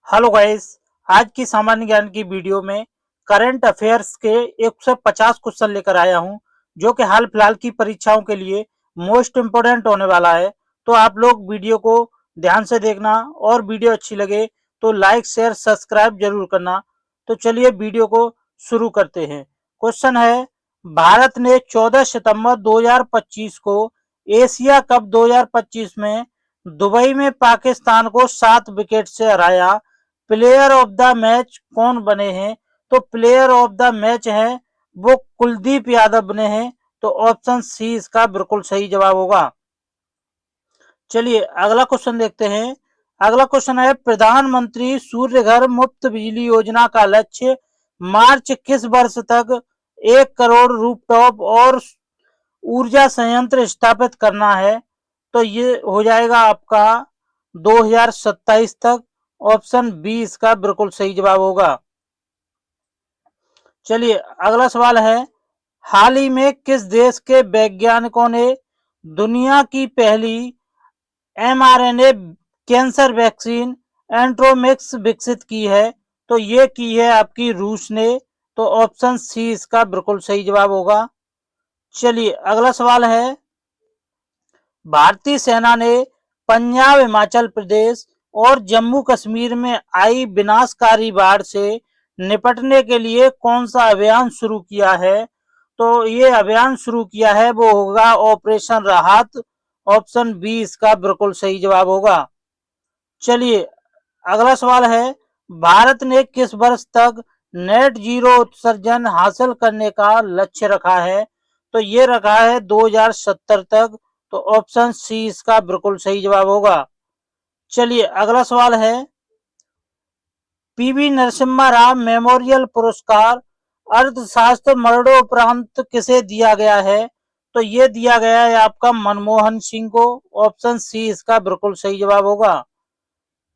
Hello guys. आज की सामान्य ज्ञान की वीडियो में करंट अफेयर्स के 150 क्वेश्चन लेकर आया हूं, जो कि हाल फिलहाल की परीक्षाओं के लिए मोस्ट इम्पोर्टेंट होने वाला है। तो आप लोग वीडियो को ध्यान से देखना और वीडियो अच्छी लगे तो लाइक शेयर सब्सक्राइब जरूर करना। तो चलिए वीडियो को शुरू करते हैं। क्वेश्चन है, भारत ने 14 सितंबर 2025 को एशिया कप 2025 में दुबई में पाकिस्तान को 7 विकेट से हराया। प्लेयर ऑफ द मैच कौन बने हैं? तो प्लेयर ऑफ द मैच है वो कुलदीप यादव बने हैं। तो ऑप्शन सी इसका बिल्कुल सही जवाब होगा। चलिए अगला क्वेश्चन देखते हैं। अगला क्वेश्चन है, प्रधानमंत्री सूर्य घर मुफ्त बिजली योजना का लक्ष्य मार्च किस वर्ष तक 1 करोड़ रूफटॉप और ऊर्जा संयंत्र स्थापित करना है? तो ये हो जाएगा आपका 2027 तक। ऑप्शन बी इसका बिल्कुल सही जवाब होगा। चलिए अगला सवाल है, हाल ही में किस देश के वैज्ञानिकों ने दुनिया की पहली एमआरएनए कैंसर वैक्सीन एंट्रोमिक्स विकसित की है? तो ये की है आपकी रूस ने। तो ऑप्शन सी इसका बिल्कुल सही जवाब होगा। चलिए अगला सवाल है, भारतीय सेना ने पंजाब, हिमाचल प्रदेश और जम्मू कश्मीर में आई विनाशकारी बाढ़ से निपटने के लिए कौन सा अभियान शुरू किया है? तो ये अभियान शुरू किया है वो होगा ऑपरेशन राहत। ऑप्शन बी इसका बिल्कुल सही जवाब होगा। चलिए अगला सवाल है, भारत ने किस वर्ष तक नेट जीरो उत्सर्जन हासिल करने का लक्ष्य रखा है? तो ये रखा है 2070 तक। तो ऑप्शन सी इसका बिल्कुल सही जवाब होगा। चलिए अगला सवाल है, पीवी नरसिम्हा राव मेमोरियल पुरस्कार अर्थशास्त्र मरणोपरांत किसे दिया गया है? तो ये दिया गया है आपका मनमोहन सिंह को। ऑप्शन सी इसका बिल्कुल सही जवाब होगा।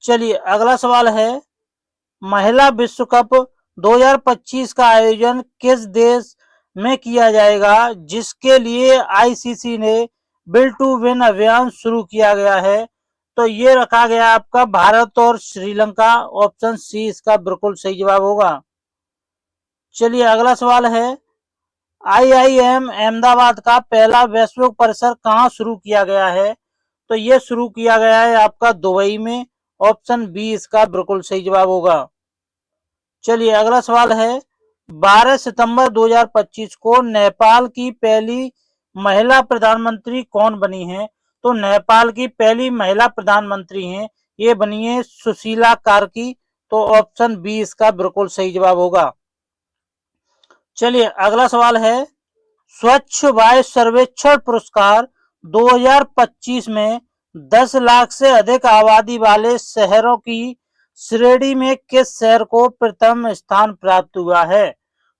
चलिए अगला सवाल है, महिला विश्व कप 2025 का आयोजन किस देश में किया जाएगा, जिसके लिए आईसीसी ने बिल टू विन अभियान शुरू किया गया है? तो ये रखा गया आपका भारत और श्रीलंका। ऑप्शन सी इसका बिल्कुल सही जवाब होगा। चलिए अगला सवाल है, आईआईएम अहमदाबाद का पहला वैश्विक परिसर कहाँ शुरू किया गया है? तो ये शुरू किया गया है आपका दुबई में। ऑप्शन बी इसका बिल्कुल सही जवाब होगा। चलिए अगला सवाल है, 12 सितंबर 2025 को नेपाल की पहली महिला प्रधानमंत्री कौन बनी है? तो नेपाल की पहली महिला प्रधानमंत्री हैं, ये बनी है सुशीला कार्की। तो ऑप्शन बी इसका बिल्कुल सही जवाब होगा। चलिए अगला सवाल है, स्वच्छ वायु सर्वेक्षण पुरस्कार 2025 में 10 लाख से अधिक आबादी वाले शहरों की श्रेणी में किस शहर को प्रथम स्थान प्राप्त हुआ है?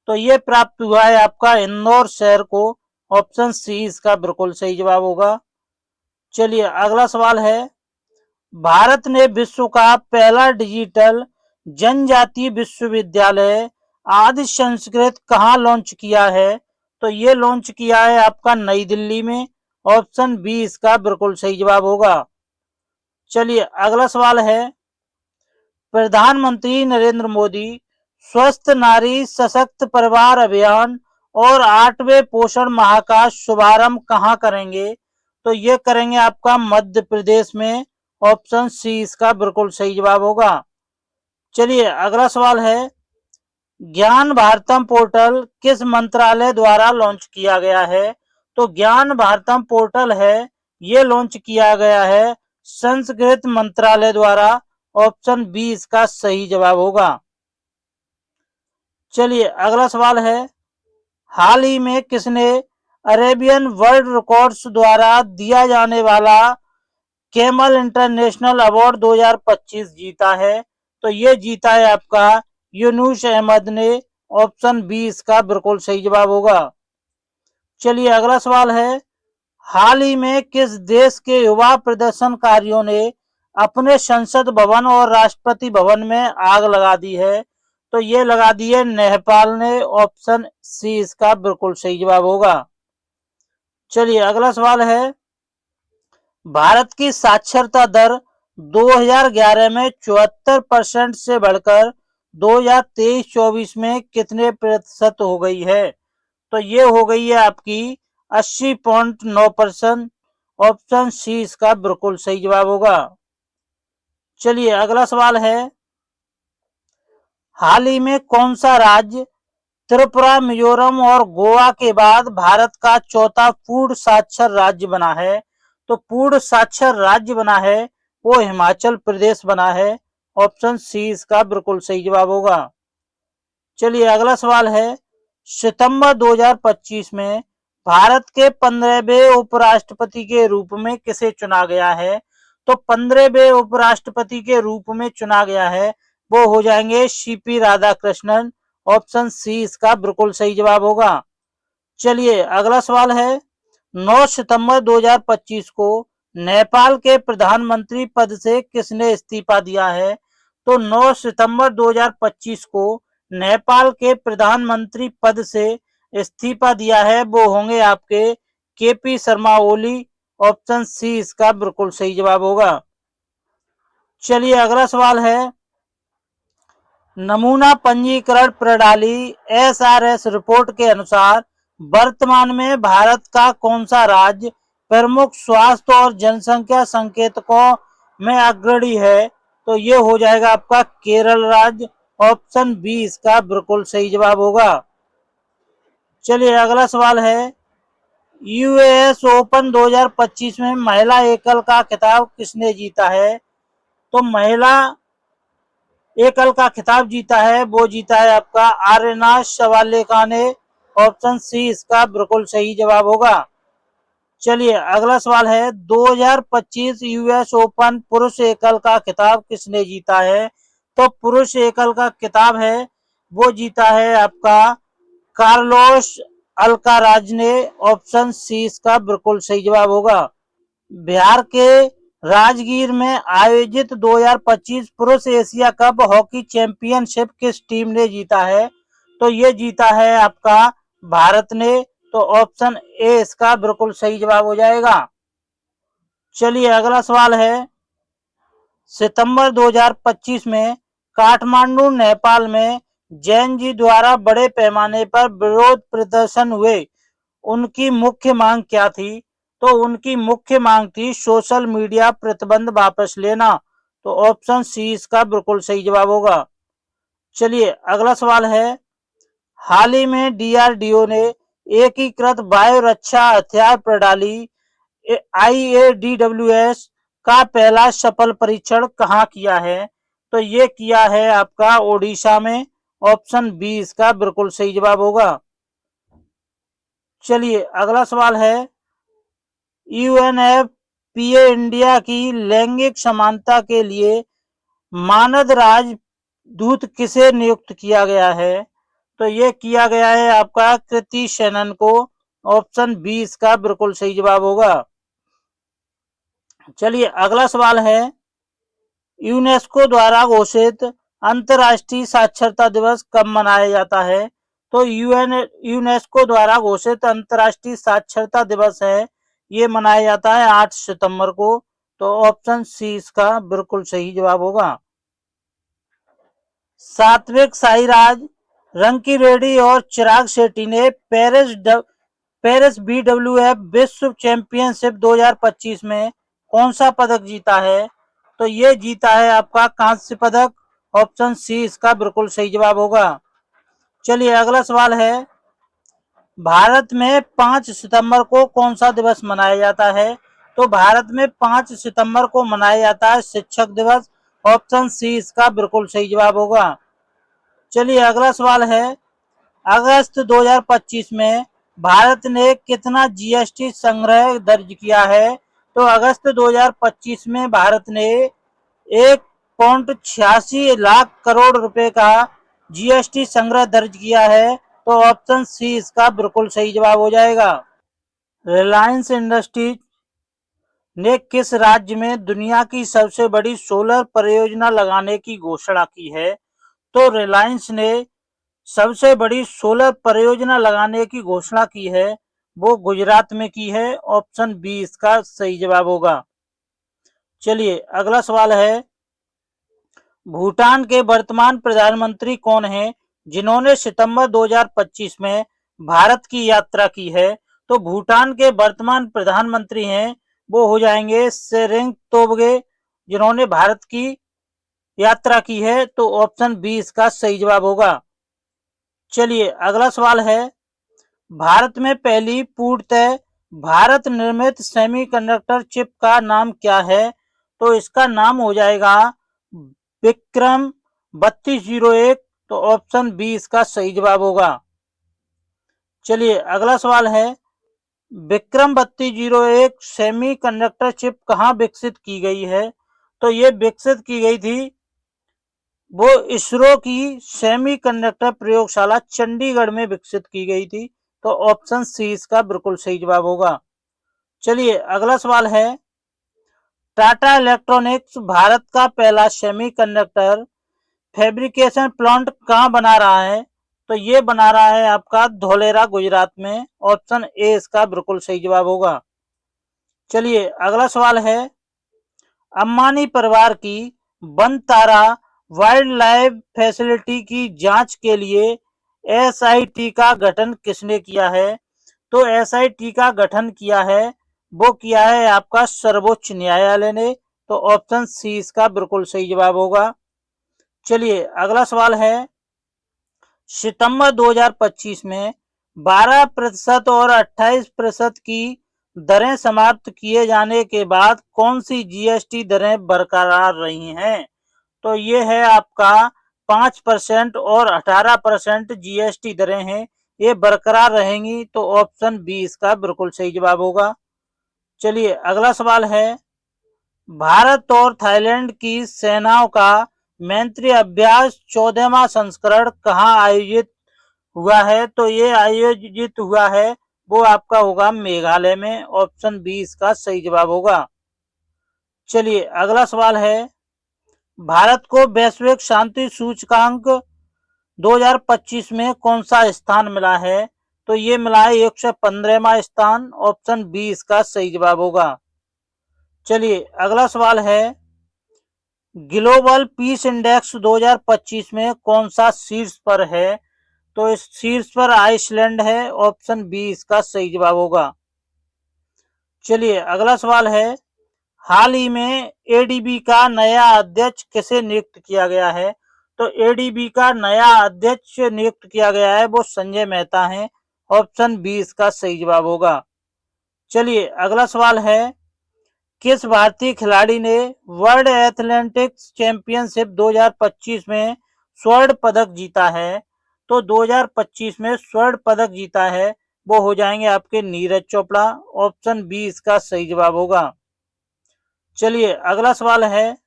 तो ये प्राप्त हुआ है आपका इंदौर शहर को। ऑप्शन सी इसका बिल्कुल सही जवाब होगा। चलिए अगला सवाल है, भारत ने विश्व का पहला डिजिटल जनजातीय विश्वविद्यालय आदि संस्कृत कहाँ लॉन्च किया है? तो ये लॉन्च किया है आपका नई दिल्ली में। ऑप्शन बी इसका बिल्कुल सही जवाब होगा। चलिए अगला सवाल है, प्रधानमंत्री नरेंद्र मोदी स्वस्थ नारी सशक्त परिवार अभियान और 8वें पोषण माह का शुभारंभ कहाँ करेंगे? तो ये करेंगे आपका मध्य प्रदेश में। ऑप्शन सी इसका बिल्कुल सही जवाब होगा। चलिए अगला सवाल है, ज्ञान भारतम पोर्टल किस मंत्रालय द्वारा लॉन्च किया गया है? तो ज्ञान भारतम पोर्टल है ये लॉन्च किया गया है संस्कृत मंत्रालय द्वारा। ऑप्शन बी इसका सही जवाब होगा। चलिए अगला सवाल है, हाल ही में किसने अरेबियन वर्ल्ड रिकॉर्ड्स द्वारा दिया जाने वाला केमल इंटरनेशनल अवार्ड 2025 जीता है? तो ये जीता है आपका यूनुस अहमद ने। ऑप्शन बी इसका बिल्कुल सही जवाब होगा। चलिए अगला सवाल है, हाल ही में किस देश के युवा प्रदर्शनकारियों ने अपने संसद भवन और राष्ट्रपति भवन में आग लगा दी है? तो ये लगा दी है नेपाल ने। ऑप्शन सी इसका बिल्कुल सही जवाब होगा। चलिए अगला सवाल है, भारत की साक्षरता दर 2011 में 74% से बढ़कर 2023-24 में कितने प्रतिशत हो गई है? तो ये हो गई है आपकी 80.9%। ऑप्शन सी इसका बिल्कुल सही जवाब होगा। चलिए अगला सवाल है, हाल ही में कौन सा राज्य त्रिपुरा, मिजोरम और गोवा के बाद भारत का चौथा पूर्ण साक्षर राज्य बना है? तो पूर्ण साक्षर राज्य बना है वो हिमाचल प्रदेश बना है। ऑप्शन सी इसका बिल्कुल सही जवाब होगा। चलिए अगला सवाल है, सितंबर 2025 में भारत के 15वें उपराष्ट्रपति के रूप में किसे चुना गया है? तो 15वें उपराष्ट्रपति के रूप में चुना गया है वो हो जाएंगे सीपी राधाकृष्णन। ऑप्शन सी इसका बिल्कुल सही जवाब होगा। चलिए अगला सवाल है, 9 सितंबर 2025 को नेपाल के प्रधानमंत्री पद से किसने इस्तीफा दिया है? तो 9 सितंबर 2025 को नेपाल के प्रधानमंत्री पद से इस्तीफा दिया है वो होंगे आपके KP Sharma Oli. Option C इसका बिल्कुल सही जवाब होगा। चलिए अगला सवाल है, नमूना पंजीकरण प्रणाली एसआरएस रिपोर्ट के अनुसार वर्तमान में भारत का कौन सा राज्य प्रमुख स्वास्थ्य और जनसंख्या संकेतकों में अग्रणी है? तो ये हो जाएगा आपका केरल राज्य। ऑप्शन बी इसका बिल्कुल सही जवाब होगा। चलिए अगला सवाल है, यूएस ओपन 2025 में महिला एकल का खिताब किसने जीता है? तो महिला एकल का खिताब जीता है वो जीता है आपका आर्यना शवालेका ने। ऑप्शन सी इसका बिल्कुल सही जवाब होगा। चलिए अगला सवाल है, 2025 यूएस ओपन पुरुष एकल का खिताब किसने जीता है? तो पुरुष एकल का खिताब है वो जीता है आपका कार्लोस अल्काराज ने। ऑप्शन सी इसका बिल्कुल सही जवाब होगा। बिहार के राजगीर में आयोजित 2025 पुरुष एशिया कप हॉकी चैंपियनशिप किस टीम ने जीता है? तो ये जीता है आपका भारत ने। तो ऑप्शन ए इसका बिल्कुल सही जवाब हो जाएगा। चलिए अगला सवाल है, सितंबर 2025 में काठमांडू नेपाल में जैन जी द्वारा बड़े पैमाने पर विरोध प्रदर्शन हुए, उनकी मुख्य मांग क्या थी? तो उनकी मुख्य मांग थी सोशल मीडिया प्रतिबंध वापस लेना। तो ऑप्शन सी इसका बिल्कुल सही जवाब होगा। चलिए अगला सवाल है, हाल ही में डीआरडीओ ने एकीकृत वायु रक्षा हथियार प्रणाली IADWS का पहला सफल परीक्षण कहाँ किया है? तो ये किया है आपका ओडिशा में। ऑप्शन बी इसका बिल्कुल सही जवाब होगा। चलिए अगला सवाल है, यूएनएफपीए इंडिया की लैंगिक समानता के लिए मानद राजदूत किसे नियुक्त किया गया है? तो ये किया गया है आपका कृति सेनन को। ऑप्शन बी इसका बिल्कुल सही जवाब होगा। चलिए अगला सवाल है, यूनेस्को द्वारा घोषित अंतर्राष्ट्रीय साक्षरता दिवस कब मनाया जाता है? तो यूनेस्को द्वारा घोषित अंतर्राष्ट्रीय साक्षरता दिवस है ये मनाया जाता है 8 सितंबर को। तो ऑप्शन सी इसका बिल्कुल सही जवाब होगा। सात्विक साईराज, रंकी रेड्डी और चिराग शेट्टी ने पेरिस BWF विश्व चैंपियनशिप 2025 में कौन सा पदक जीता है? तो ये जीता है आपका कांस्य पदक। ऑप्शन सी इसका बिल्कुल सही जवाब होगा। चलिए अगला सवाल है, भारत में 5 सितंबर को कौन सा दिवस मनाया जाता है? तो भारत में 5 सितंबर को मनाया जाता है शिक्षक दिवस। ऑप्शन सी इसका बिल्कुल सही जवाब होगा। चलिए अगला सवाल है, अगस्त 2025 में भारत ने कितना जीएसटी संग्रह दर्ज किया है? तो अगस्त 2025 में भारत ने 1.86 लाख करोड़ रुपए का जीएसटी संग्रह दर्ज किया है। तो ऑप्शन सी इसका बिल्कुल सही जवाब हो जाएगा। रिलायंस इंडस्ट्रीज ने किस राज्य में दुनिया की सबसे बड़ी सोलर परियोजना लगाने की घोषणा की है? तो रिलायंस ने सबसे बड़ी सोलर परियोजना लगाने की घोषणा की है वो गुजरात में की है। ऑप्शन बी इसका सही जवाब होगा। चलिए अगला सवाल है, भूटान के वर्तमान प्रधानमंत्री कौन हैं जिन्होंने सितंबर 2025 में भारत की यात्रा की है? तो भूटान के वर्तमान प्रधानमंत्री हैं वो हो जाएंगे शेरिंग तोबगे, जिन्होंने भारत की यात्रा की है। तो ऑप्शन बी इसका सही जवाब होगा। चलिए अगला सवाल है, भारत में पहली पूर्णतः भारत निर्मित सेमीकंडक्टर चिप का नाम क्या है? तो इसका नाम हो जाएगा विक्रम 3201। तो ऑप्शन बी इसका सही जवाब होगा। चलिए अगला सवाल है, विक्रम 3201 सेमीकंडक्टर चिप कहाँ विकसित की गई है? तो ये विकसित की गई थी वो इसरो की सेमीकंडक्टर प्रयोगशाला चंडीगढ़ में विकसित की गई थी। तो ऑप्शन सी इसका बिल्कुल सही जवाब होगा। चलिए अगला सवाल है, टाटा इलेक्ट्रॉनिक्स भारत का पहला सेमीकंडक्टर फैब्रिकेशन प्लांट कहाँ बना रहा है? तो ये बना रहा है आपका धोलेरा गुजरात में। ऑप्शन ए इसका बिल्कुल सही जवाब होगा। चलिए अगला सवाल है, अंबानी परिवार की बनतारा वाइल्ड लाइफ फैसिलिटी की जांच के लिए एसआईटी का गठन किसने किया है? तो एसआईटी का गठन किया है वो किया है आपका सर्वोच्च न्यायालय ने। तो ऑप्शन सी इसका बिल्कुल सही जवाब होगा। चलिए अगला सवाल है, सितंबर 2025 में 12% और 28% की दरें समाप्त किए जाने के बाद कौन सी जीएसटी दरें बरकरार रही हैं? तो ये है आपका 5% और 18% जीएसटी दरें हैं, ये बरकरार रहेंगी। तो ऑप्शन बी इसका बिल्कुल सही जवाब होगा। चलिए अगला सवाल है, भारत और थाईलैंड की सेनाओं का मैत्री अभ्यास 14वां संस्करण कहाँ आयोजित हुआ है? तो ये आयोजित हुआ है वो आपका होगा मेघालय में। ऑप्शन बी इसका सही जवाब होगा। चलिए अगला सवाल है, भारत को वैश्विक शांति सूचकांक 2025 में कौन सा स्थान मिला है? तो ये मिला है 115वां स्थान। ऑप्शन बी इसका सही जवाब होगा। चलिए अगला सवाल है, ग्लोबल पीस इंडेक्स 2025 में कौन सा शीर्ष पर है? तो इस शीर्ष पर आइसलैंड है। ऑप्शन बी इसका सही जवाब होगा। चलिए अगला सवाल है, हाल ही में एडीबी का नया अध्यक्ष किसे नियुक्त किया गया है? तो एडीबी का नया अध्यक्ष नियुक्त किया गया है वो संजय मेहता हैं। ऑप्शन बी इसका सही जवाब होगा। चलिए अगला सवाल है, किस भारतीय खिलाड़ी ने वर्ल्ड एथलेटिक्स चैंपियनशिप 2025 में स्वर्ण पदक जीता है? तो 2025 में स्वर्ण पदक जीता है वो हो जाएंगे आपके नीरज चोपड़ा। ऑप्शन बी इसका सही जवाब होगा। चलिए अगला सवाल है,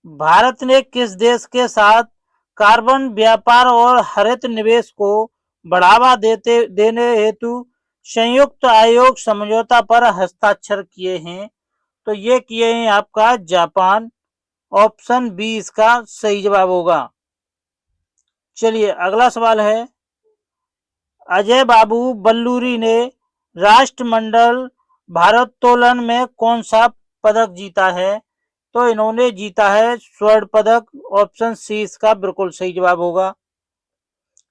भारत ने किस देश के साथ कार्बन व्यापार और हरित निवेश को बढ़ावा देने हेतु संयुक्त आयोग समझौता पर हस्ताक्षर किए हैं? तो ये किए हैं आपका जापान। ऑप्शन बी इसका सही जवाब होगा। चलिए अगला सवाल है, अजय बाबू बल्लूरी ने राष्ट्रमंडल भारोत्तोलन में कौन सा पदक जीता है? तो इन्होंने जीता है स्वर्ण पदक। ऑप्शन सी इसका बिल्कुल सही जवाब होगा।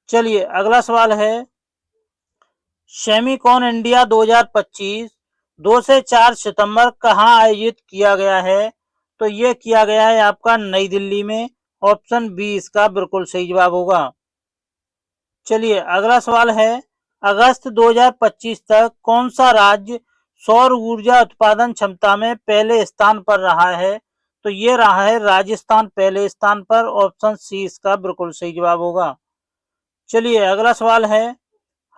चलिए अगला सवाल है, सेमीकॉन इंडिया 2025 2 से 4 सितंबर कहां आयोजित किया गया है? तो ये किया गया है आपका नई दिल्ली में। ऑप्शन बी इसका बिल्कुल सही जवाब होगा। चलिए अगला सवाल है, अगस्त 2025 तक कौन सा राज्य सौर ऊर्जा उत्पादन क्षमता में पहले स्थान पर रहा है? तो ये रहा है राजस्थान पहले स्थान पर। ऑप्शन सी इसका बिल्कुल सही जवाब होगा। चलिए अगला सवाल है,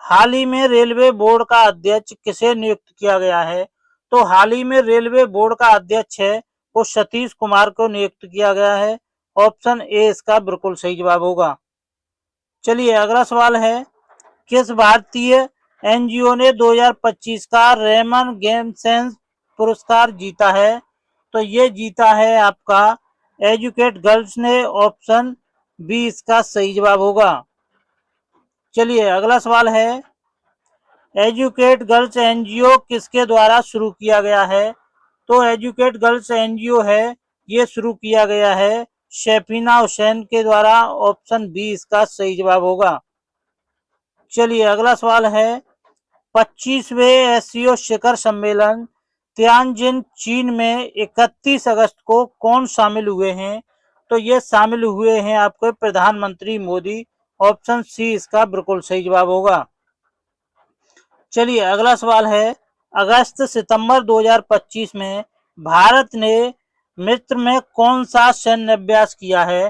हाल ही में रेलवे बोर्ड का अध्यक्ष किसे नियुक्त किया गया है? तो हाल ही में रेलवे बोर्ड का अध्यक्ष है वो सतीश कुमार को नियुक्त किया गया है। ऑप्शन ए इसका बिल्कुल सही जवाब होगा। चलिए अगला सवाल है, किस भारतीय एनजीओ ने 2025 का रेमन गेमसेंस पुरस्कार जीता है? तो ये जीता है आपका एजुकेट गर्ल्स ने। ऑप्शन बी इसका सही जवाब होगा। चलिए अगला सवाल है, एजुकेट गर्ल्स एनजीओ किसके द्वारा शुरू किया गया है? तो एजुकेट गर्ल्स एनजीओ है, ये शुरू किया गया है शफीना हुसैन के द्वारा। ऑप्शन बी इसका सही जवाब होगा। चलिए अगला सवाल है, 25वें एससीओ शिखर सम्मेलन तियानजिन चीन में 31 अगस्त को कौन शामिल हुए हैं? तो ये शामिल हुए हैं आपके प्रधानमंत्री मोदी। ऑप्शन सी इसका बिल्कुल सही जवाब होगा। चलिए अगला सवाल है, अगस्त सितंबर 2025 में भारत ने मिस्र में कौन सा सैन्य अभ्यास किया है?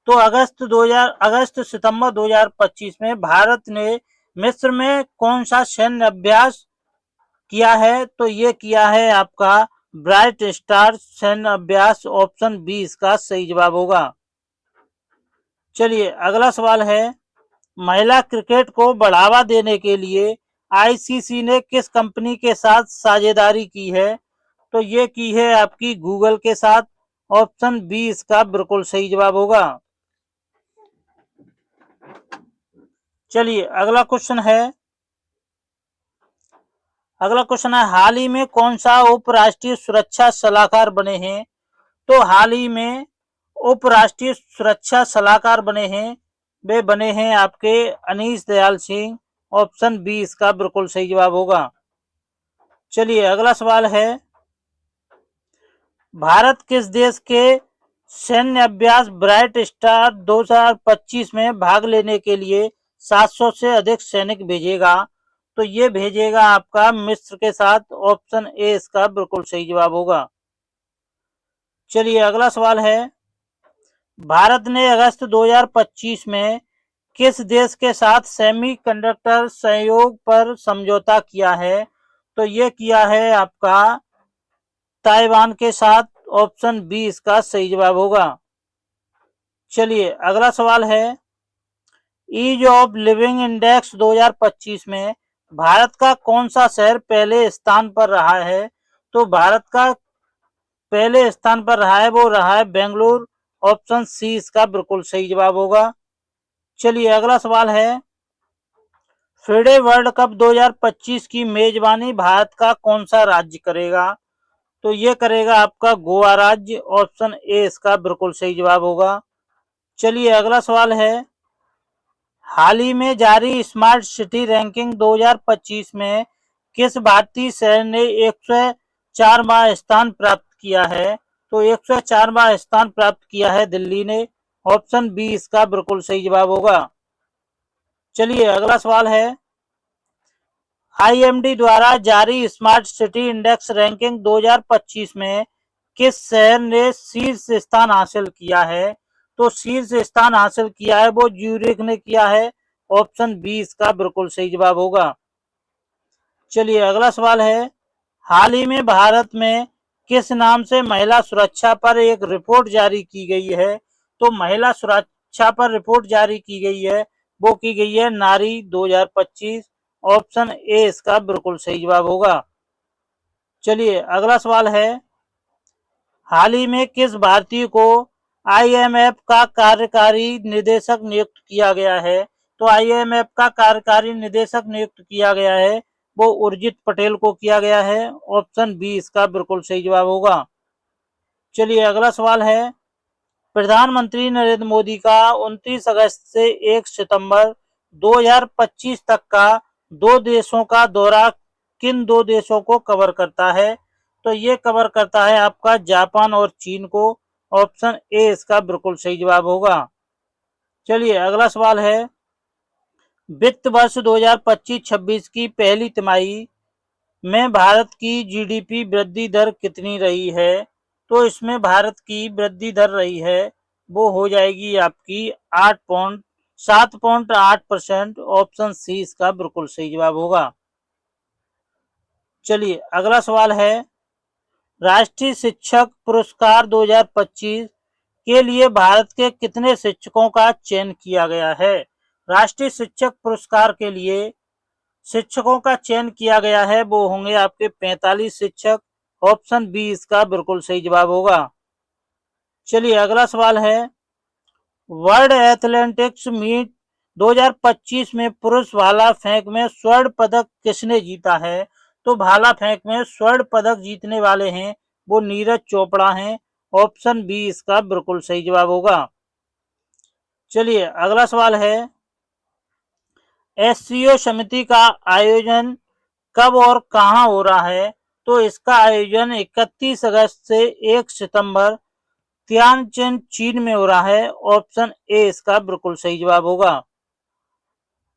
तो अगस्त सितंबर 2025 में भारत ने मिस्र में कौन सा सैन्य अभ्यास किया है? तो ये किया है आपका ब्राइट स्टार सैन्य अभ्यास। ऑप्शन बी इसका सही जवाब होगा। चलिए अगला सवाल है, महिला क्रिकेट को बढ़ावा देने के लिए आईसीसी ने किस कंपनी के साथ साझेदारी की है? तो ये की है आपकी गूगल के साथ। ऑप्शन बी इसका बिल्कुल सही जवाब होगा। चलिए अगला क्वेश्चन है, हाल ही में कौन सा उपराष्ट्रीय सुरक्षा सलाहकार बने हैं? तो हाल ही में उपराष्ट्रीय सुरक्षा सलाहकार बने हैं, वे बने हैं आपके अनीश दयाल सिंह। ऑप्शन बी इसका बिल्कुल सही जवाब होगा। चलिए अगला सवाल है, भारत किस देश के सैन्य अभ्यास ब्राइट स्टार 2025 में भाग लेने के लिए 700 से अधिक सैनिक भेजेगा? तो ये भेजेगा आपका मिस्र के साथ। ऑप्शन ए इसका बिल्कुल सही जवाब होगा। चलिए अगला सवाल है, भारत ने अगस्त 2025 में किस देश के साथ सेमीकंडक्टर सहयोग पर समझौता किया है? तो ये किया है आपका ताइवान के साथ। ऑप्शन बी इसका सही जवाब होगा। चलिए अगला सवाल है, ईज ऑफ लिविंग इंडेक्स 2025 में भारत का कौन सा शहर पहले स्थान पर रहा है? तो भारत का पहले स्थान पर रहा है, वो रहा है बेंगलुरु। ऑप्शन सी इसका बिल्कुल सही जवाब होगा। चलिए अगला सवाल है, फिडे वर्ल्ड कप 2025 की मेजबानी भारत का कौन सा राज्य करेगा? तो ये करेगा आपका गोवा राज्य। ऑप्शन ए इसका बिल्कुल सही जवाब होगा। चलिए अगला सवाल है, हाल ही में जारी स्मार्ट सिटी रैंकिंग 2025 में किस भारतीय शहर ने 104वां स्थान प्राप्त किया है? तो 104वां स्थान प्राप्त किया है दिल्ली ने। ऑप्शन बी इसका बिल्कुल सही जवाब होगा। चलिए अगला सवाल है, आईएमडी द्वारा जारी स्मार्ट सिटी इंडेक्स रैंकिंग 2025 में किस शहर ने शीर्ष स्थान हासिल किया है? तो शीर्ष स्थान हासिल किया है वो ज्यूरिख ने किया है। ऑप्शन बी इसका बिल्कुल सही जवाब होगा। चलिए अगला सवाल है, हाल ही में भारत में किस नाम से महिला सुरक्षा पर एक रिपोर्ट जारी की गई है? तो महिला सुरक्षा पर रिपोर्ट जारी की गई है, वो की गई है नारी 2025। ऑप्शन ए इसका बिल्कुल सही जवाब होगा। चलिए अगला सवाल है, हाल ही में किस भारतीय को आईएमएफ का कार्यकारी निदेशक नियुक्त किया गया है? तो आईएमएफ का कार्यकारी निदेशक नियुक्त किया गया है, वो उर्जित पटेल को किया गया है। ऑप्शन बी इसका बिल्कुल सही जवाब होगा। चलिए अगला सवाल है, प्रधानमंत्री नरेंद्र मोदी का 29 अगस्त से 1 सितंबर 2025 तक का 2 देशों का दौरा किन 2 देशों को कवर करता है? तो ये कवर करता है आपका जापान और चीन को। ऑप्शन ए इसका बिल्कुल सही जवाब होगा। चलिए अगला सवाल है, वित्त वर्ष 2025-26 की पहली तिमाही में भारत की जीडीपी वृद्धि दर कितनी रही है? तो इसमें भारत की वृद्धि दर रही है, वो हो जाएगी आपकी 7.8%। ऑप्शन सी इसका बिल्कुल सही जवाब होगा। चलिए अगला सवाल है, राष्ट्रीय शिक्षक पुरस्कार 2025 के लिए भारत के कितने शिक्षकों का चयन किया गया है? राष्ट्रीय शिक्षक पुरस्कार के लिए शिक्षकों का चयन किया गया है, वो होंगे आपके 45 शिक्षक। ऑप्शन बी इसका बिल्कुल सही जवाब होगा। चलिए अगला सवाल है, वर्ल्ड एथलेटिक्स मीट 2025 में पुरुष भाला फेंक में स्वर्ण पदक किसने जीता है? तो भाला फेंक में स्वर्ण पदक जीतने वाले हैं, वो नीरज चोपड़ा हैं। ऑप्शन बी इसका बिल्कुल सही जवाब होगा। चलिए अगला सवाल है, एससीओ समिति का आयोजन कब और कहां हो रहा है? तो इसका आयोजन 31 अगस्त से 1 सितंबर तियानजिन चीन में हो रहा है। ऑप्शन ए इसका बिल्कुल सही जवाब होगा।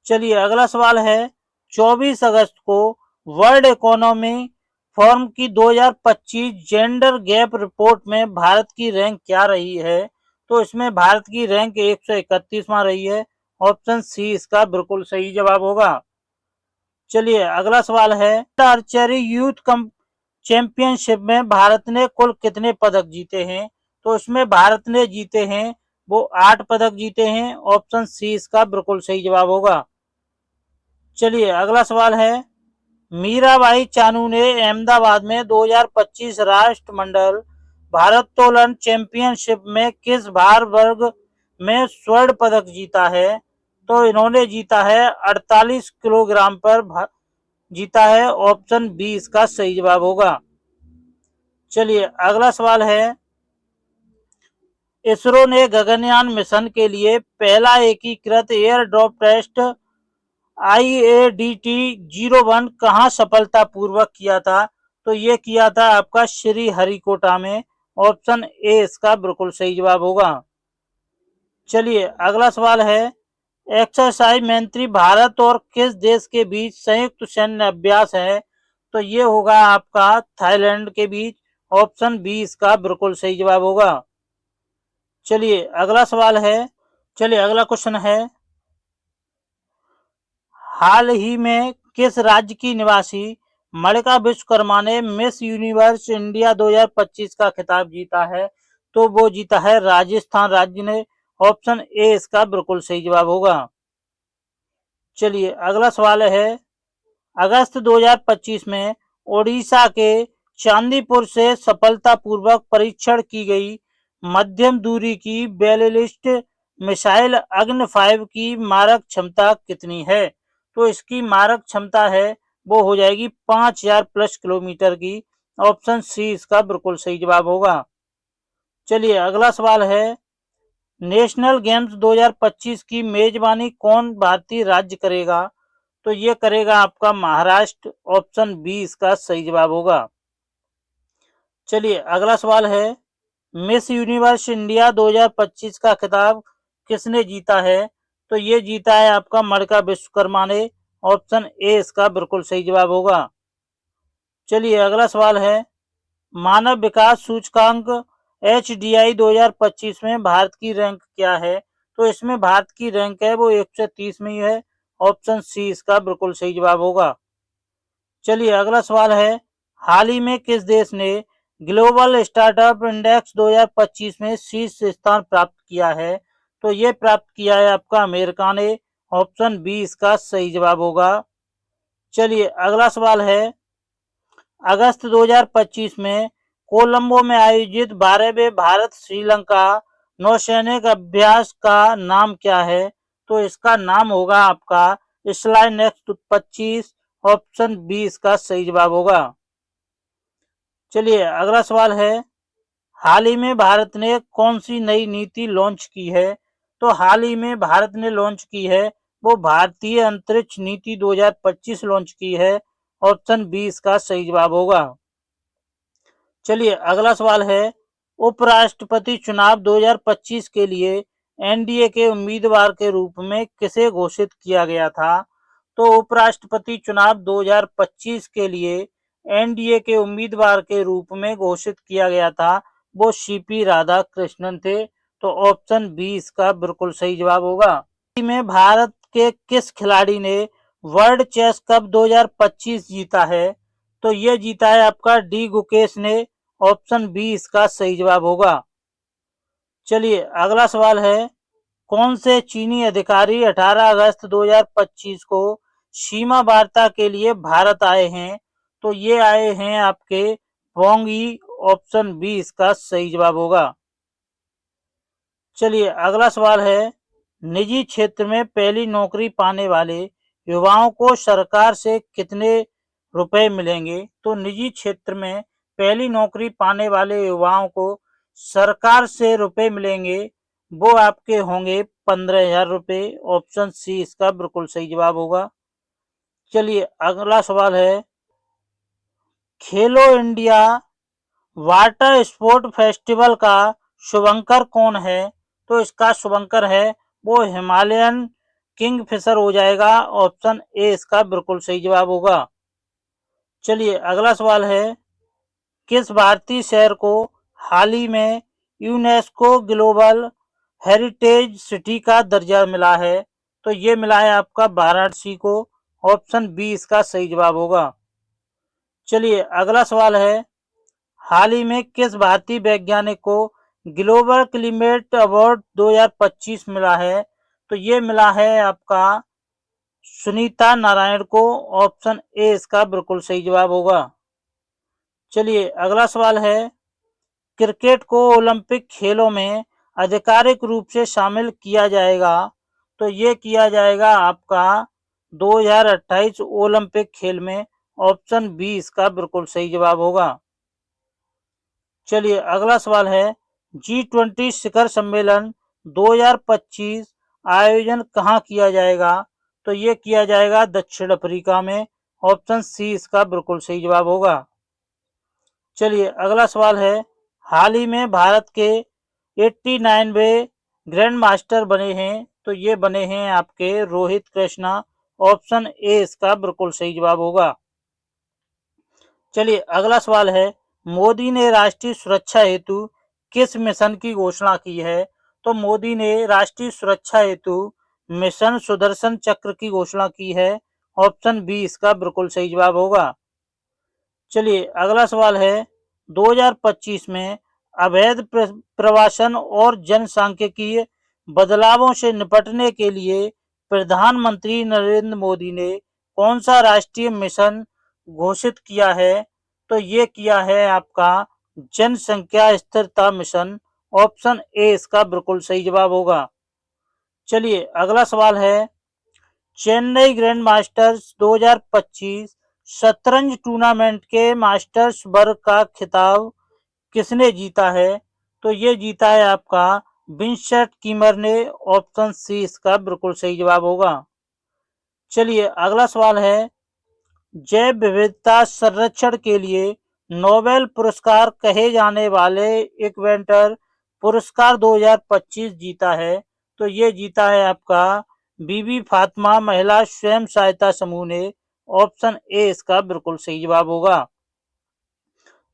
चलिए अगला सवाल है, 24 अगस्त को वर्ल्ड इकोनॉमी फोरम की 2025 जेंडर गैप रिपोर्ट में भारत की रैंक क्या रही है? तो इसमें भारत की रैंक 131वां रही है। ऑप्शन सी इसका बिल्कुल सही जवाब होगा। चलिए अगला सवाल है, आर्चरी यूथ चैंपियनशिप में भारत ने कुल कितने पदक जीते हैं? तो इसमें भारत ने जीते हैं वो 8 पदक जीते हैं। ऑप्शन सी इसका बिल्कुल सही जवाब होगा। चलिए अगला सवाल है, मीराबाई चानू ने अहमदाबाद में 2025 राष्ट्रमंडल भारोत्तोलन चैंपियनशिप में किस भार वर्ग में स्वर्ण पदक जीता है? तो इन्होंने जीता है 48 किलोग्राम पर जीता है। ऑप्शन बी इसका सही जवाब होगा। चलिए अगला सवाल है, इसरो ने गगनयान मिशन के लिए पहला एकीकृत एयर ड्रॉप टेस्ट IADT 01 कहां सफलतापूर्वक किया था? तो ये किया था आपका श्री हरिकोटा में। ऑप्शन ए इसका बिल्कुल सही जवाब होगा। चलिए अगला सवाल है, एक्सरसाइज मंत्री भारत और किस देश के बीच संयुक्त सैन्य अभ्यास है? तो ये होगा आपका थाईलैंड के बीच। ऑप्शन बी इसका बिल्कुल सही जवाब होगा। चलिए अगला सवाल है, चलिए अगला क्वेश्चन है, हाल ही में किस राज्य की निवासी मल्लिका विश्वकर्मा ने मिस यूनिवर्स इंडिया 2025 का खिताब जीता है? तो वो जीता है राजस्थान राज्य ने। ऑप्शन ए इसका बिल्कुल सही जवाब होगा। चलिए अगला सवाल है, अगस्त 2025 में ओडिशा के चांदीपुर से सफलतापूर्वक परीक्षण की गई मध्यम दूरी की बैलिस्टिक मिसाइल अग्नि 5 की मारक क्षमता कितनी है? तो इसकी मारक क्षमता है वो हो जाएगी 5000 प्लस किलोमीटर की। ऑप्शन सी इसका बिल्कुल सही जवाब होगा। चलिए अगला सवाल है, नेशनल गेम्स 2025 की मेजबानी कौन भारतीय राज्य करेगा? तो ये करेगा आपका महाराष्ट्र। ऑप्शन बी इसका सही जवाब होगा। चलिए अगला सवाल है, मिस यूनिवर्स इंडिया 2025 का खिताब किसने जीता है? तो ये जीता है आपका मल्लिका विश्वकर्मा ने। ऑप्शन ए इसका बिल्कुल सही जवाब होगा। चलिए अगला सवाल है, मानव विकास सूचकांक HDI 2025 में भारत की रैंक क्या है? तो इसमें भारत की रैंक है वो 130 में ही है। ऑप्शन सी इसका बिल्कुल सही जवाब होगा। चलिए अगला सवाल है, हाल ही में किस देश ने ग्लोबल स्टार्टअप इंडेक्स 2025 में शीर्ष स्थान प्राप्त किया है? तो ये प्राप्त किया है आपका अमेरिका ने। ऑप्शन बी इसका सही जवाब होगा। चलिए अगला सवाल है, अगस्त 2025 में कोलंबो में आयोजित 12वें भारत श्रीलंका नौसैनिक अभ्यास का नाम क्या है? तो इसका नाम होगा आपका स्लाय नेक्स्ट 25। ऑप्शन बी इसका सही जवाब होगा। चलिए अगला सवाल है, हाल ही में भारत ने कौन सी नई नीति लॉन्च की है? तो हाल ही में भारत ने लॉन्च की है वो भारतीय अंतरिक्ष नीति 2025 लॉन्च की है। ऑप्शन बी इसका सही जवाब होगा। चलिए अगला सवाल है, उपराष्ट्रपति चुनाव 2025 के लिए एनडीए के उम्मीदवार के रूप में किसे घोषित किया गया था? तो उपराष्ट्रपति चुनाव 2025 के लिए एनडीए के उम्मीदवार के रूप में घोषित किया गया था वो सीपी राधाकृष्णन थे। तो ऑप्शन बी इसका बिल्कुल सही जवाब होगा। में भारत के किस खिलाड़ी ने वर्ल्ड चेस कप 2025 जीता है? तो ये जीता है आपका डी गुकेश ने। ऑप्शन बी इसका सही जवाब होगा। चलिए अगला सवाल है, कौन से चीनी अधिकारी 18 अगस्त 2025 को सीमा वार्ता के लिए भारत आए हैं? तो ये आए हैं आपके वांग यी। ऑप्शन बी इसका सही जवाब होगा। चलिए अगला सवाल है, निजी क्षेत्र में पहली नौकरी पाने वाले युवाओं को सरकार से कितने रुपए मिलेंगे? तो निजी क्षेत्र में पहली नौकरी पाने वाले युवाओं को सरकार से रुपए मिलेंगे, वो आपके होंगे 15,000 रुपए। ऑप्शन सी इसका बिल्कुल सही जवाब होगा। चलिए अगला सवाल है, खेलो इंडिया वाटर स्पोर्ट फेस्टिवल का शुभंकर कौन है? तो इसका शुभंकर है वो हिमालयन किंगफिशर हो जाएगा। ऑप्शन ए इसका बिल्कुल सही जवाब होगा। चलिए अगला सवाल है, किस भारतीय शहर को हाल ही में यूनेस्को ग्लोबल हेरिटेज सिटी का दर्जा मिला है? तो ये मिला है आपका वाराणसी को। ऑप्शन बी इसका सही जवाब होगा। चलिए अगला सवाल है, हाल ही में किस भारतीय वैज्ञानिक को ग्लोबल क्लाइमेट अवार्ड 2025 मिला है? तो ये मिला है आपका सुनीता नारायण को। ऑप्शन ए इसका बिल्कुल सही जवाब होगा। चलिए अगला सवाल है, क्रिकेट को ओलंपिक खेलों में आधिकारिक रूप से शामिल किया जाएगा? तो ये किया जाएगा आपका 2028 ओलंपिक खेल में। ऑप्शन बी इसका बिल्कुल सही जवाब होगा। चलिए अगला सवाल है, G20 शिखर सम्मेलन 2025 आयोजन कहाँ किया जाएगा? तो ये किया जाएगा दक्षिण अफ्रीका में। ऑप्शन सी इसका बिल्कुल सही जवाब होगा। चलिए अगला सवाल है, हाल ही में भारत के 89वें ग्रैंड मास्टर बने हैं? तो ये बने हैं आपके रोहित कृष्णा। ऑप्शन ए इसका बिल्कुल सही जवाब होगा। चलिए अगला सवाल है, मोदी ने राष्ट्रीय सुरक्षा हेतु किस मिशन की घोषणा की है? तो मोदी ने राष्ट्रीय सुरक्षा हेतु मिशन सुदर्शन चक्र की घोषणा की है। ऑप्शन बी इसका बिल्कुल सही जवाब होगा। चलिए अगला सवाल है, 2025 में अवैध प्रवासन और जनसांख्यिकीय बदलावों से निपटने के लिए प्रधानमंत्री नरेंद्र मोदी ने कौन सा राष्ट्रीय मिशन घोषित किया है? तो ये किया है आपका जनसंख्या स्थिरता मिशन। ऑप्शन ए इसका बिल्कुल सही जवाब होगा। चलिए अगला सवाल है, चेन्नई ग्रैंड मास्टर्स 2025 शतरंज टूर्नामेंट के मास्टर्स वर्ग का खिताब किसने जीता है? तो ये जीता है आपका विंसेंट कीमर ने। ऑप्शन सी इसका बिल्कुल सही जवाब होगा। चलिए अगला सवाल है, जैव विविधता संरक्षण के लिए नोबेल पुरस्कार कहे जाने वाले इक्वेंटर पुरस्कार 2025 जीता है? तो ये जीता है आपका बीबी फातिमा महिला स्वयं सहायता समूह ने। ऑप्शन ए इसका बिल्कुल सही जवाब होगा।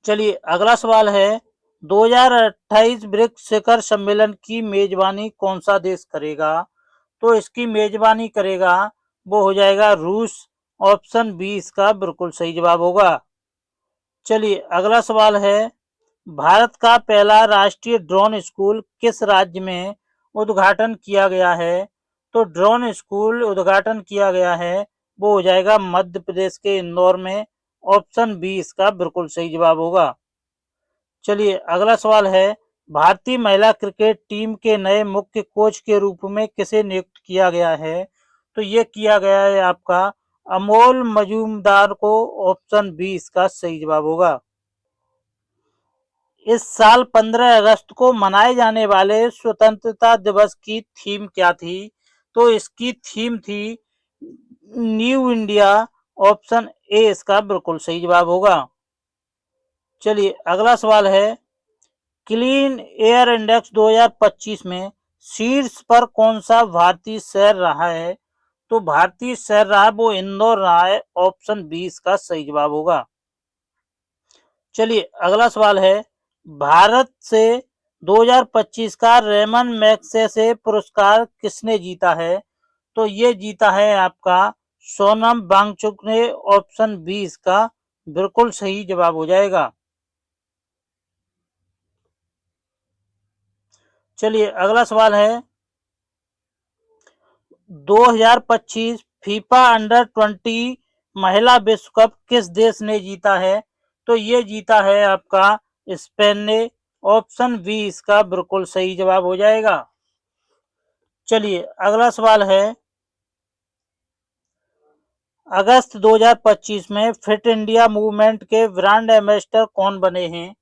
चलिए अगला सवाल है, 2028 ब्रिक्स शिखर सम्मेलन की मेजबानी कौन सा देश करेगा? तो इसकी मेजबानी करेगा वो हो जाएगा रूस। ऑप्शन बी इसका बिल्कुल सही जवाब होगा। चलिए अगला सवाल है, भारत का पहला राष्ट्रीय ड्रोन स्कूल किस राज्य में उद्घाटन किया गया है? तो ड्रोन स्कूल उद्घाटन किया गया है वो हो जाएगा मध्य प्रदेश के इंदौर में। ऑप्शन बी इसका बिल्कुल सही जवाब होगा। चलिए अगला सवाल है, भारतीय महिला क्रिकेट टीम के नए मुख्य कोच के रूप में किसे नियुक्त किया गया है? तो ये किया गया है आपका अमोल मजूमदार को। ऑप्शन बी इसका सही जवाब होगा। इस साल 15 अगस्त को मनाए जाने वाले स्वतंत्रता दिवस की थीम क्या थी? तो इसकी थीम थी न्यू इंडिया। ऑप्शन ए इसका बिल्कुल सही जवाब होगा। चलिए अगला सवाल है, क्लीन एयर इंडेक्स 2025 में शीर्ष पर कौन सा भारतीय शहर रहा है? तो भारतीय शहर रहा वो इंदौर रहा है। ऑप्शन बी इसका सही जवाब होगा। चलिए अगला सवाल है, भारत से 2025 का रेमन मैगसेसे पुरस्कार किसने जीता है? तो ये जीता है आपका सोनम वांगचुक ने। ऑप्शन बी इसका बिल्कुल सही जवाब हो जाएगा। चलिए अगला सवाल है, 2025 फीफा अंडर 20 महिला विश्व कप किस देश ने जीता है? तो ये जीता है आपका स्पेन ने। ऑप्शन बी इसका बिल्कुल सही जवाब हो जाएगा। चलिए अगला सवाल है, अगस्त 2025 में फिट इंडिया मूवमेंट के ब्रांड एम्बेसडर कौन बने हैं?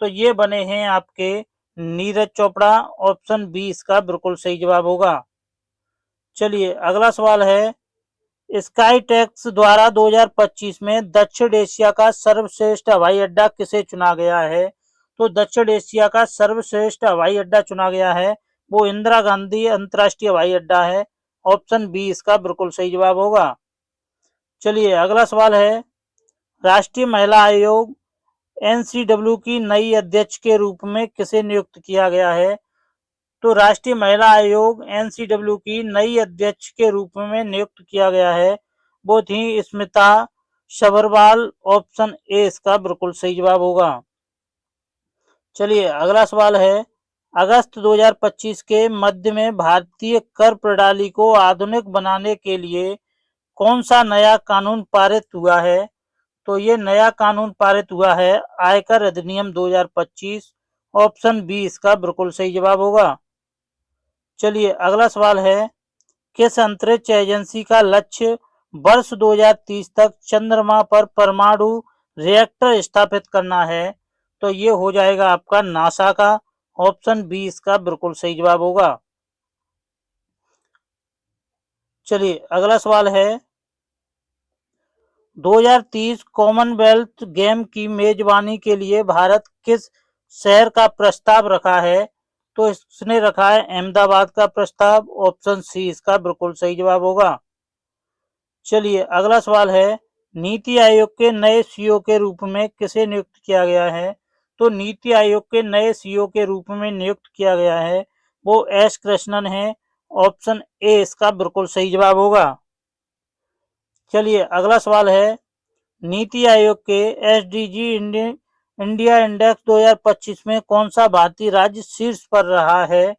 तो ये बने हैं आपके नीरज चोपड़ा। ऑप्शन बी इसका बिल्कुल सही जवाब होगा। चलिए अगला सवाल है, स्काई टैक्स द्वारा 2025 में दक्षिण एशिया का सर्वश्रेष्ठ हवाई अड्डा किसे चुना गया है? तो दक्षिण एशिया का सर्वश्रेष्ठ हवाई अड्डा चुना गया है, वो इंदिरा गांधी अंतर्राष्ट्रीय हवाई अड्डा है। ऑप्शन बी इसका बिल्कुल सही जवाब होगा। चलिए अगला सवाल है, राष्ट्रीय महिला आयोग एनसीडब्ल्यू की नई अध्यक्ष के रूप में किसे नियुक्त किया गया है? तो राष्ट्रीय महिला आयोग एनसीडब्ल्यू की नई अध्यक्ष के रूप में नियुक्त किया गया है, वो थी स्मिता सभरवाल। ऑप्शन ए इसका बिल्कुल सही जवाब होगा। चलिए अगला सवाल है, अगस्त 2025 के मध्य में भारतीय कर प्रणाली को आधुनिक बनाने के लिए कौन सा नया कानून पारित हुआ है? तो ये नया कानून पारित हुआ है आयकर अधिनियम 2025। ऑप्शन बी इसका बिल्कुल सही जवाब होगा। चलिए अगला सवाल है, किस अंतरिक्ष एजेंसी का लक्ष्य वर्ष 2030 तक चंद्रमा पर परमाणु रिएक्टर स्थापित करना है? तो ये हो जाएगा आपका नासा का। ऑप्शन बी इसका बिल्कुल सही जवाब होगा। चलिए अगला सवाल है, 2030 कॉमनवेल्थ गेम की मेजबानी के लिए भारत किस शहर का प्रस्ताव रखा है? तो इसने रखा है अहमदाबाद का प्रस्ताव। ऑप्शन सी इसका बिल्कुल सही जवाब होगा। चलिए अगला सवाल है, नीति आयोग के नए सीईओ के रूप में किसे नियुक्त किया गया है? तो नीति आयोग के नए सीईओ के रूप में नियुक्त किया गया है, वो एस कृष्णन है। ऑप्शन ए इसका बिल्कुल सही जवाब होगा। चलिए अगला सवाल है, नीति आयोग के एसडीजी इंडिया इंडेक्स 2025 में कौन सा भारतीय राज्य शीर्ष पर रहा है?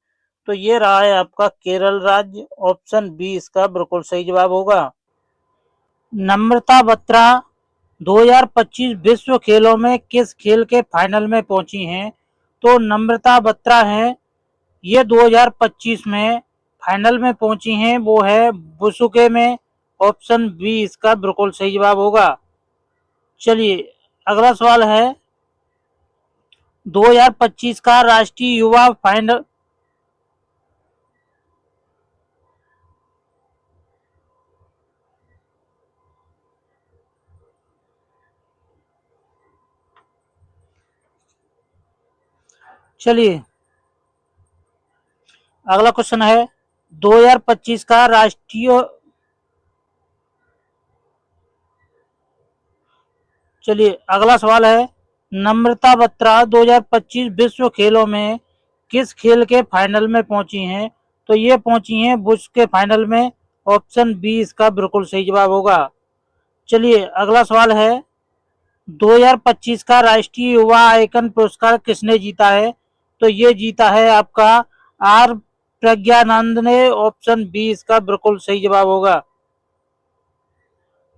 तो ये रहा है आपका केरल राज्य। ऑप्शन बी इसका बिल्कुल सही जवाब होगा। नम्रता बत्रा 2025 विश्व खेलों में किस खेल के फाइनल में पहुंची हैं? तो नम्रता बत्रा है, ये 2025 में फाइनल में पहुंची हैं, वो है बुसुके में। ऑप्शन बी इसका बिल्कुल सही जवाब होगा। चलिए अगला सवाल है, 2025 का राष्ट्रीय युवा फाइनल चलिए अगला क्वेश्चन है, 2025 का राष्ट्रीय चलिए अगला सवाल है, नम्रता बत्रा 2025 विश्व खेलों में किस खेल के फाइनल में पहुंची हैं? तो ये पहुंची हैं बुश के फाइनल में। ऑप्शन बी इसका बिल्कुल सही जवाब होगा। चलिए अगला सवाल है, 2025 का राष्ट्रीय युवा आइकन पुरस्कार किसने जीता है? तो ये जीता है आपका आर प्रज्ञानंद ने। ऑप्शन बी इसका बिल्कुल सही जवाब होगा।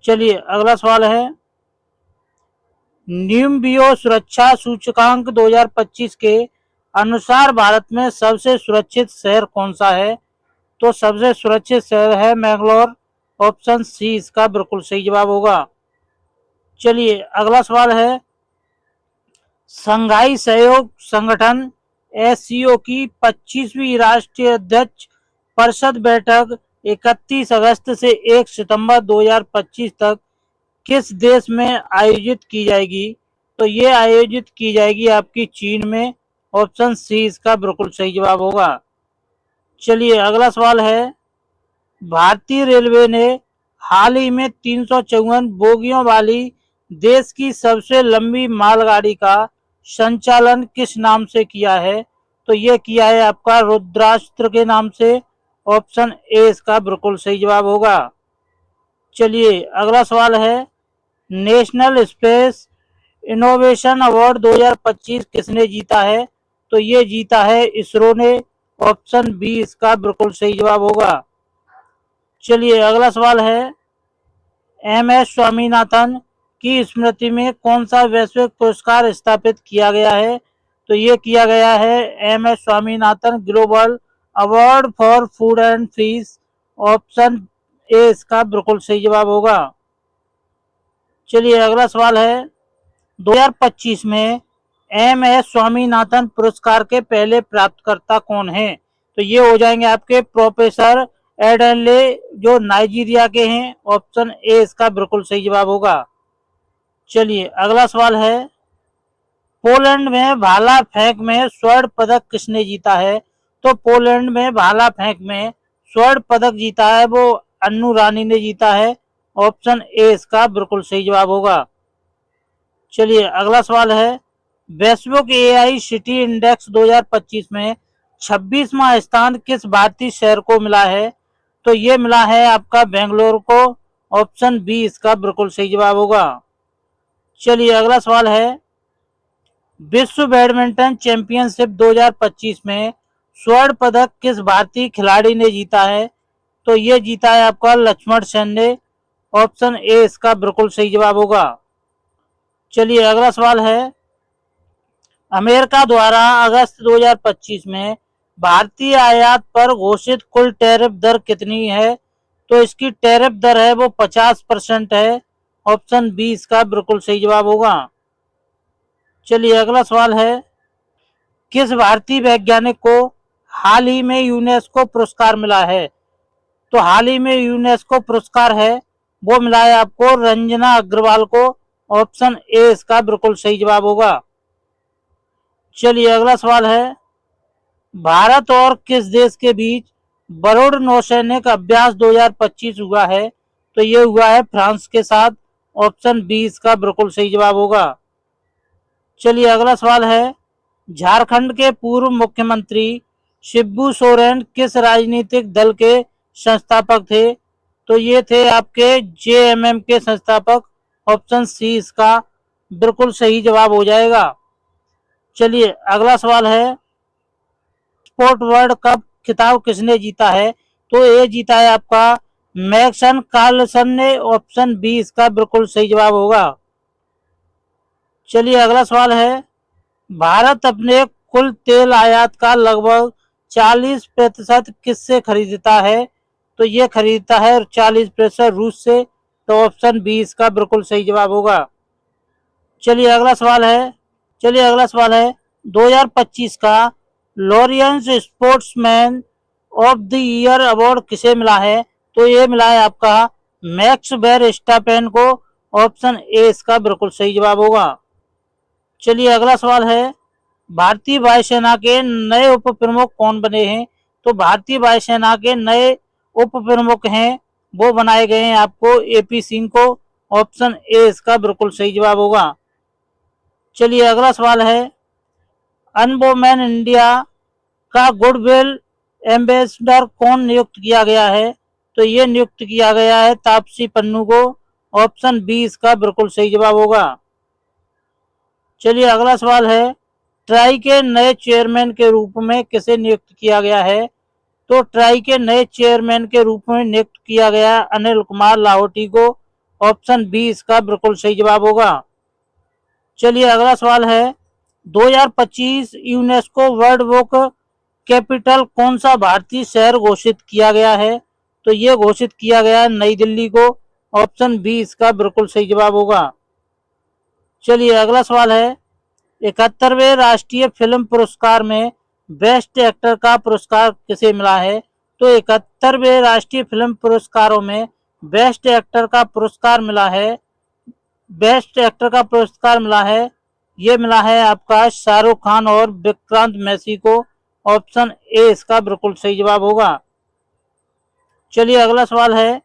चलिए अगला सवाल है, न्यूम्बियो सुरक्षा सूचकांक 2025 के अनुसार भारत में सबसे सुरक्षित शहर कौन सा है? तो सबसे सुरक्षित शहर है मैंगलोर। ऑप्शन सी इसका बिल्कुल सही जवाब होगा। चलिए अगला सवाल है, संघाई सहयोग संगठन एससीओ की 25वीं राष्ट्रीय अध्यक्ष परिषद बैठक 31 अगस्त से 1 सितंबर 2025 तक किस देश में आयोजित की जाएगी? तो ये आयोजित की जाएगी आपकी चीन में। ऑप्शन सी इसका बिल्कुल सही जवाब होगा। चलिए अगला सवाल है, भारतीय रेलवे ने हाल ही में 354 बोगियों वाली देश की सबसे लंबी मालगाड़ी का संचालन किस नाम से किया है? तो ये किया है आपका रुद्रास्त्र के नाम से। ऑप्शन ए इसका बिल्कुल सही जवाब होगा। चलिए अगला सवाल है, नेशनल स्पेस इनोवेशन अवार्ड 2025 किसने जीता है? तो ये जीता है इसरो ने। ऑप्शन बी इसका बिल्कुल सही जवाब होगा। चलिए अगला सवाल है, एम एस स्वामीनाथन की स्मृति में कौन सा वैश्विक पुरस्कार स्थापित किया गया है? तो ये किया गया है M S Swaminathan global award for food and peace. Option A इसका बिल्कुल सही जवाब होगा। चलिए अगला सवाल है, 2025 में MS स्वामीनाथन पुरस्कार के पहले प्राप्तकर्ता कौन है? तो ये हो जाएंगे आपके प्रोफेसर एडनले, जो नाइजीरिया के हैं। ऑप्शन ए इसका बिल्कुल सही जवाब होगा। चलिए अगला सवाल है, पोलैंड में भाला फेंक में स्वर्ण पदक किसने जीता है? तो पोलैंड में भाला फेंक में स्वर्ण पदक जीता है वो अन्नू रानी ने जीता है। ऑप्शन ए इसका बिल्कुल सही जवाब होगा। चलिए अगला सवाल है, वैश्विक एआई सिटी इंडेक्स 2025 में 26वां स्थान किस भारतीय शहर को मिला है? तो ये मिला है आपका बेंगलोर को। ऑप्शन बी इसका बिल्कुल सही जवाब होगा। चलिए अगला सवाल है, विश्व बैडमिंटन चैंपियनशिप 2025 में स्वर्ण पदक किस भारतीय खिलाड़ी ने जीता है? तो ये जीता है आपका लक्ष्मण सेन ने। ऑप्शन ए इसका बिल्कुल सही जवाब होगा। चलिए अगला सवाल है, अमेरिका द्वारा अगस्त 2025 में भारतीय आयात पर घोषित कुल टैरिफ दर कितनी है? तो इसकी टैरिफ दर है वो 50% है। ऑप्शन बी इसका बिल्कुल सही जवाब होगा। चलिए अगला सवाल है, किस भारतीय वैज्ञानिक को हाल ही में यूनेस्को पुरस्कार मिला है? तो हाल ही में यूनेस्को पुरस्कार है वो मिला है आपको रंजना अग्रवाल को। ऑप्शन ए इसका बिल्कुल सही जवाब होगा। चलिए अगला सवाल है, भारत और किस देश के बीच बरूड नौसैनिक अभ्यास 2025 हुआ है? तो ये हुआ है फ्रांस के साथ। ऑप्शन बी इसका बिल्कुल सही जवाब होगा। चलिए अगला सवाल है, झारखंड के पूर्व मुख्यमंत्री शिबू सोरेन किस राजनीतिक दल के संस्थापक थे? तो ये थे आपके जेएमएम के संस्थापक। ऑप्शन सी इसका बिल्कुल सही जवाब हो जाएगा। चलिए अगला सवाल है, स्पोर्ट वर्ल्ड कप खिताब किसने जीता है? तो ये जीता है आपका मैक्सन कार्लसन ने। ऑप्शन बी इसका बिल्कुल सही जवाब होगा। चलिए अगला सवाल है, भारत अपने कुल तेल आयात का लगभग 40% किससे खरीदता है? तो ये खरीदता है 40% रूस से। तो ऑप्शन बी इसका बिल्कुल सही जवाब होगा। चलिए अगला सवाल है, 2025 का Laureus sportsman of the year award किसे मिला है? तो ये मिला है आपका मैक्स वेरस्टैपेन को। ऑप्शन ए इसका बिल्कुल सही जवाब होगा। चलिए अगला सवाल है, भारतीय वायुसेना के नए उप प्रमुख कौन बने हैं? तो भारतीय वायुसेना के नए उप प्रमुख हैं वो बनाए गए हैं आपको एपी सिंह को। ऑप्शन ए इसका बिल्कुल सही जवाब होगा। चलिए अगला सवाल है, अनवुमेन इंडिया का गुडविल एम्बेसडर कौन नियुक्त किया गया है? तो ये नियुक्त किया गया है तापसी पन्नू को। ऑप्शन बी इसका बिल्कुल सही जवाब होगा। चलिए अगला सवाल है, ट्राई के नए चेयरमैन के रूप में किसे नियुक्त किया गया है? तो ट्राई के नए चेयरमैन के रूप में नियुक्त किया गया अनिल कुमार लाहौटी को। ऑप्शन बी इसका बिल्कुल सही जवाब होगा। चलिए अगला सवाल है, 2025 यूनेस्को वर्ल्ड बुक कैपिटल कौन सा भारतीय शहर घोषित किया गया है? तो ये घोषित किया गया है नई दिल्ली को। ऑप्शन बी इसका बिल्कुल सही जवाब होगा। चलिए अगला सवाल है, 71वें राष्ट्रीय फिल्म पुरस्कार में बेस्ट एक्टर का पुरस्कार किसे मिला है? तो 71वें राष्ट्रीय फिल्म पुरस्कारों में बेस्ट एक्टर का पुरस्कार मिला है ये मिला है आपका शाहरुख खान और विक्रांत मैसी को। ऑप्शन ए इसका बिल्कुल सही जवाब होगा। चलिए अगला सवाल है,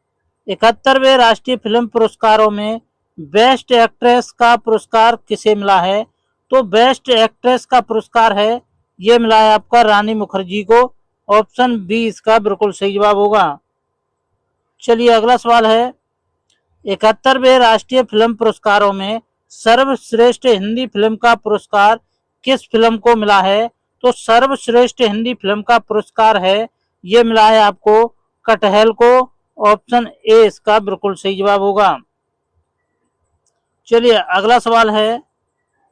71वें राष्ट्रीय फिल्म पुरस्कारों में बेस्ट एक्ट्रेस का पुरस्कार किसे मिला है? तो बेस्ट एक्ट्रेस का पुरस्कार है ये मिला है आपका रानी मुखर्जी को। ऑप्शन बी इसका बिल्कुल सही जवाब होगा। चलिए अगला सवाल है, 71वें राष्ट्रीय फिल्म पुरस्कारों में सर्वश्रेष्ठ हिंदी फिल्म का पुरस्कार किस फिल्म को मिला है? तो सर्वश्रेष्ठ हिंदी फिल्म का पुरस्कार है ये मिला है आपको कटहल को। ऑप्शन ए इसका बिल्कुल सही जवाब होगा। चलिए अगला सवाल है,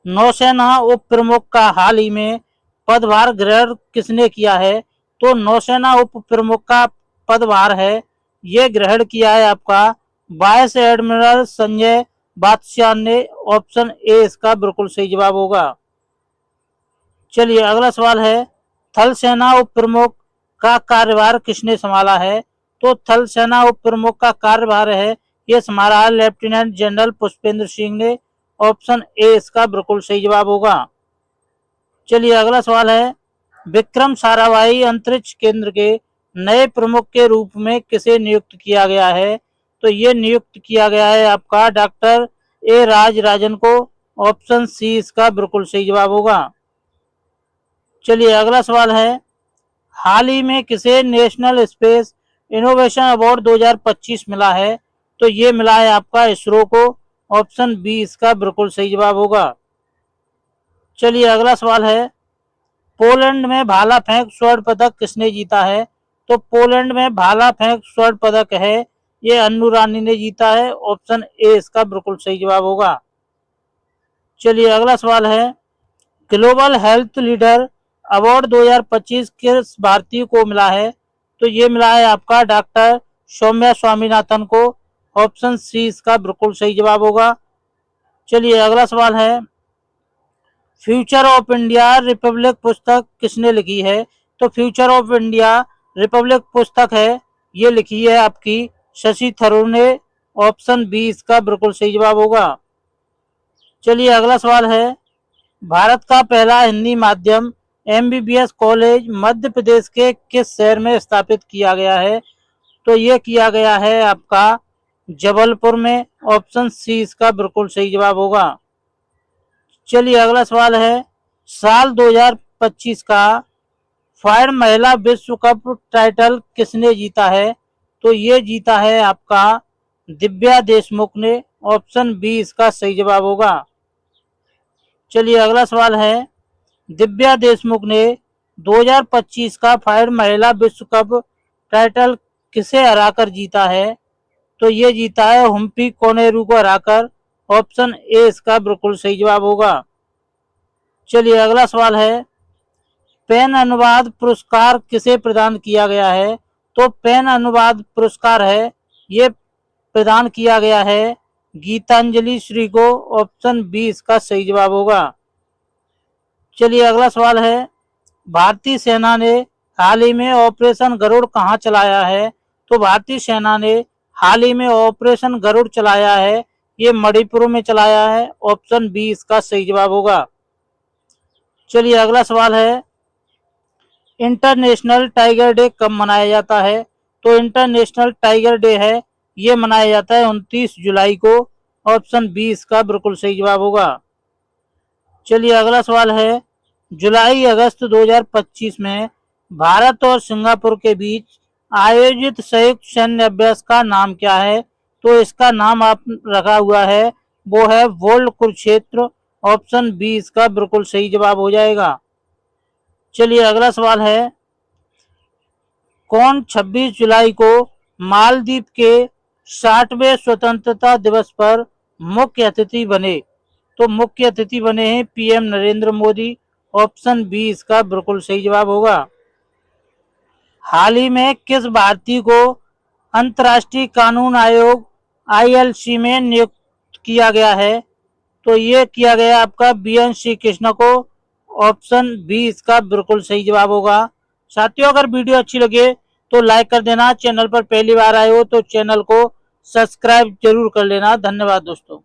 नौसेना उप प्रमुख का हाल ही में पदभार ग्रहण किसने किया है? तो नौसेना उप प्रमुख का पदभार है ये ग्रहण किया है आपका वाइस एडमिरल संजय बादशाह ने। ऑप्शन ए इसका बिल्कुल सही जवाब होगा। चलिए अगला सवाल है, थल सेना उप प्रमुख का कार्यभार किसने संभाला है? तो थल सेना उप प्रमुख का कार्यभार है, ये संभाला है लेफ्टिनेंट जनरल पुष्पेंद्र सिंह ने। ऑप्शन ए इसका बिल्कुल सही जवाब होगा। चलिए अगला सवाल है, विक्रम साराभाई अंतरिक्ष केंद्र के नए प्रमुख के रूप में किसे नियुक्त किया गया है? तो ये नियुक्त किया गया है आपका डॉक्टर ए राजराजन को। ऑप्शन सी इसका बिल्कुल सही जवाब होगा। चलिए अगला सवाल है, हाल ही में किसे नेशनल स्पेस इनोवेशन अवार्ड 2025 मिला है? तो ये मिला है आपका इसरो को। ऑप्शन बी इसका बिल्कुल सही जवाब होगा। चलिए अगला सवाल है, पोलैंड में भाला फेंक स्वर्ण पदक किसने जीता है? तो पोलैंड में भाला फेंक स्वर्ण पदक है, ये अन्नू रानी ने जीता है। ऑप्शन ए इसका बिल्कुल सही जवाब होगा। चलिए अगला सवाल है, ग्लोबल हेल्थ लीडर अवार्ड 2025 किस भारतीय को मिला है? तो ये मिला है आपका डॉक्टर सौम्या स्वामीनाथन को। ऑप्शन सी इसका बिल्कुल सही जवाब होगा। चलिए अगला सवाल है, फ्यूचर ऑफ इंडिया रिपब्लिक पुस्तक किसने लिखी है? तो फ्यूचर ऑफ इंडिया रिपब्लिक पुस्तक है, ये लिखी है आपकी शशि थरूर ने। ऑप्शन बी इसका बिल्कुल सही जवाब होगा। चलिए अगला सवाल है, भारत का पहला हिंदी माध्यम एमबीबीएस कॉलेज मध्य प्रदेश के किस शहर में स्थापित किया गया है? तो ये किया गया है आपका जबलपुर में। ऑप्शन सी इसका बिल्कुल सही जवाब होगा। चलिए अगला सवाल है, साल 2025 का फायर महिला विश्व कप टाइटल किसने जीता है? तो ये जीता है आपका दिव्या देशमुख ने। ऑप्शन बी इसका सही जवाब होगा। चलिए अगला सवाल है, दिव्या देशमुख ने 2025 का फायर महिला विश्व कप टाइटल किसे हराकर जीता है? तो ये जीता है हुम्पी कोनेरू को हराकर। ऑप्शन ए इसका बिल्कुल सही जवाब होगा। चलिए अगला सवाल है, पेन अनुवाद पुरस्कार किसे प्रदान किया गया है? तो पेन अनुवाद पुरस्कार है, ये प्रदान किया गया है गीतांजलि श्री को। ऑप्शन बी इसका सही जवाब होगा। चलिए अगला सवाल है, भारतीय सेना ने हाल ही में ऑपरेशन गरुड़ कहां चलाया है? तो भारतीय सेना ने हाल ही में ऑपरेशन गरुड़ चलाया है, ये मणिपुर में चलाया है। ऑप्शन बी इसका सही जवाब होगा। चलिए अगला सवाल है, इंटरनेशनल टाइगर डे कब मनाया जाता है? तो इंटरनेशनल टाइगर डे है, ये मनाया जाता है 29 जुलाई को। ऑप्शन बी इसका बिल्कुल सही जवाब होगा। चलिए अगला सवाल है, जुलाई अगस्त 2025 में भारत और सिंगापुर के बीच आयोजित संयुक्त सैन्य अभ्यास का नाम क्या है? तो इसका नाम आप रखा हुआ है, वो है बोल्ड कुरुक्षेत्र। ऑप्शन बी इसका बिल्कुल सही जवाब हो जाएगा। चलिए अगला सवाल है, कौन 26 जुलाई को मालदीव के 60वें स्वतंत्रता दिवस पर मुख्य अतिथि बने? तो मुख्य अतिथि बने हैं PM Narendra Modi. Option B इसका बिल्कुल सही जवाब होगा। हाल ही में किस भारतीय को अंतर्राष्ट्रीय कानून आयोग आईएलसी में नियुक्त किया गया है? तो ये किया गया आपका बीएन श्री कृष्ण को। ऑप्शन बी इसका बिल्कुल सही जवाब होगा। साथियों अगर वीडियो अच्छी लगे तो लाइक कर देना, चैनल पर पहली बार आए हो तो चैनल को सब्सक्राइब जरूर कर लेना। धन्यवाद दोस्तों।